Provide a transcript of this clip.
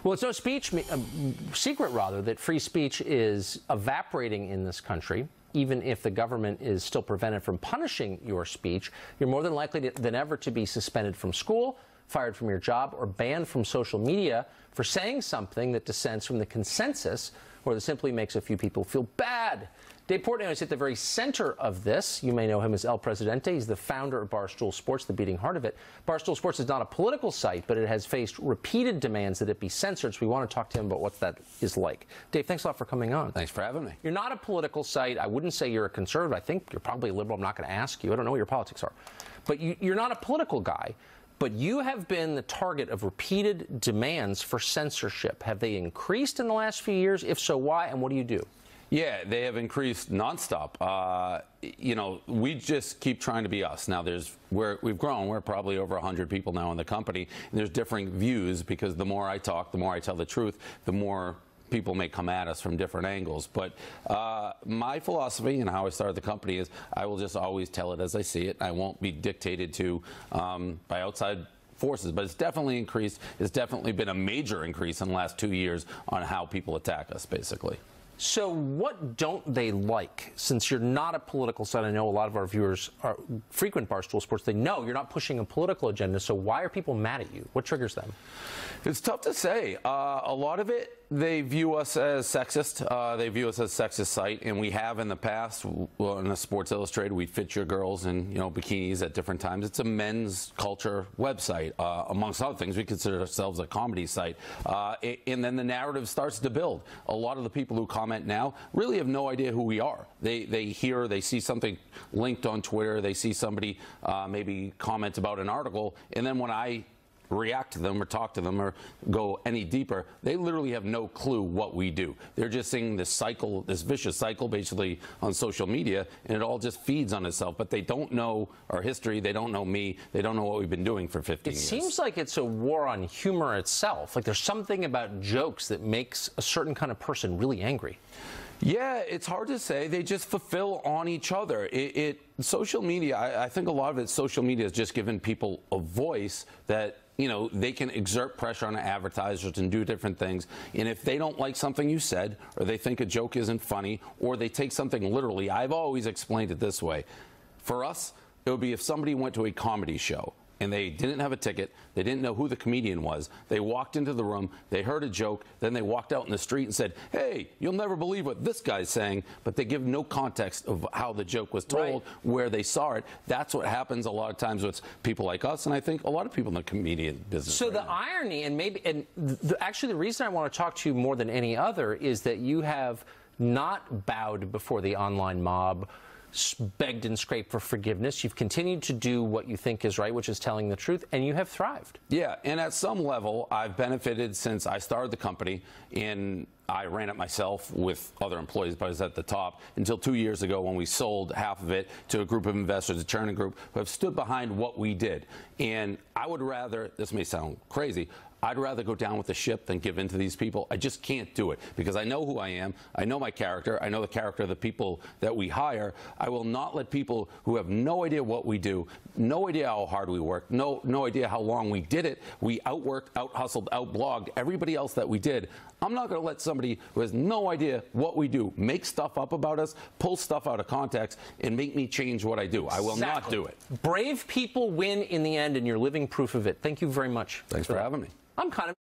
Well, it's no secret, rather, that free speech is evaporating in this country. Even if the government is still prevented from punishing your speech, you're more than likely than ever to be suspended from school, fired from your job, or banned from social media for saying something that dissents from the consensus or that simply makes a few people feel bad. Dave Portnoy is at the very center of this. You may know him as El Presidente. He's the founder of Barstool Sports, the beating heart of it. Barstool Sports is not a political site, but it has faced repeated demands that it be censored, so we want to talk to him about what that is like. Dave, thanks a lot for coming on. Thanks for having me. You're not a political site. I wouldn't say you're a conservative. I think you're probably a liberal. I'm not going to ask you. I don't know what your politics are. But you're not a political guy. But you have been the target of repeated demands for censorship. Have they increased in the last few years? If so, why? And what do you do? Yeah, they have increased nonstop. You know, we just keep trying to be us. Now, we've grown. We're probably over 100 people now in the company. And there's differing views because the more I talk, the more I tell the truth, the more people may come at us from different angles. But my philosophy and how I started the company is I will just always tell it as I see it. I won't be dictated to by outside forces, but it's definitely increased. It's definitely been a major increase in the last 2 years on how people attack us, basically. So what don't they like? Since you're not a political site, I know a lot of our viewers frequent Barstool Sports. They know you're not pushing a political agenda, so why are people mad at you? What triggers them? It's tough to say. A lot of it, they view us as sexist. They view us as a sexist site, and we have in the past. Well, in a Sports Illustrated, we feature girls in bikinis at different times. It's a men's culture website. Amongst other things, we consider ourselves a comedy site. And then the narrative starts to build. A lot of the people who comment now really have no idea who we are. They see something linked on Twitter. They see somebody maybe comment about an article, and then when I react to them or talk to them or go any deeper, they literally have no clue what we do. They're just seeing this cycle, this vicious cycle basically on social media, and it all just feeds on itself. But they don't know our history, they don't know me, they don't know what we've been doing for 15 years. It seems like it's a war on humor itself. Like there's something about jokes that makes a certain kind of person really angry. Yeah, it's hard to say. They just fulfill on each other. Social media, I think a lot of it, social media has just given people a voice that they can exert pressure on advertisers and do different things. And if they don't like something you said, or they think a joke isn't funny, or they take something literally, I've always explained it this way. For us, it would be if somebody went to a comedy show and they didn't have a ticket, they didn't know who the comedian was, they walked into the room, they heard a joke, then they walked out in the street and said, hey, you'll never believe what this guy's saying, but they give no context of how the joke was told, right, where they saw it. That's what happens a lot of times with people like us, and I think a lot of people in the comedian business. So the irony, and actually the reason I want to talk to you more than any other is that you have not bowed before the online mob, begged and scraped for forgiveness. You've continued to do what you think is right, which is telling the truth, and you have thrived. Yeah, and at some level, I've benefited since I started the company, and I ran it myself with other employees, but I was at the top until 2 years ago when we sold half of it to a group of investors, a Chernin Group, who have stood behind what we did. And I would rather, this may sound crazy, I'd rather go down with the ship than give in to these people. I just can't do it because I know who I am. I know my character. I know the character of the people that we hire. I will not let people who have no idea what we do, no idea how hard we work, no idea how long we did it. We outworked, out-hustled, out-blogged everybody else that we did. I'm not going to let somebody who has no idea what we do make stuff up about us, pull stuff out of context, and make me change what I do. I will not do it. Brave people win in the end, and you're living proof of it. Thank you very much. Thanks for having me. I'm kind of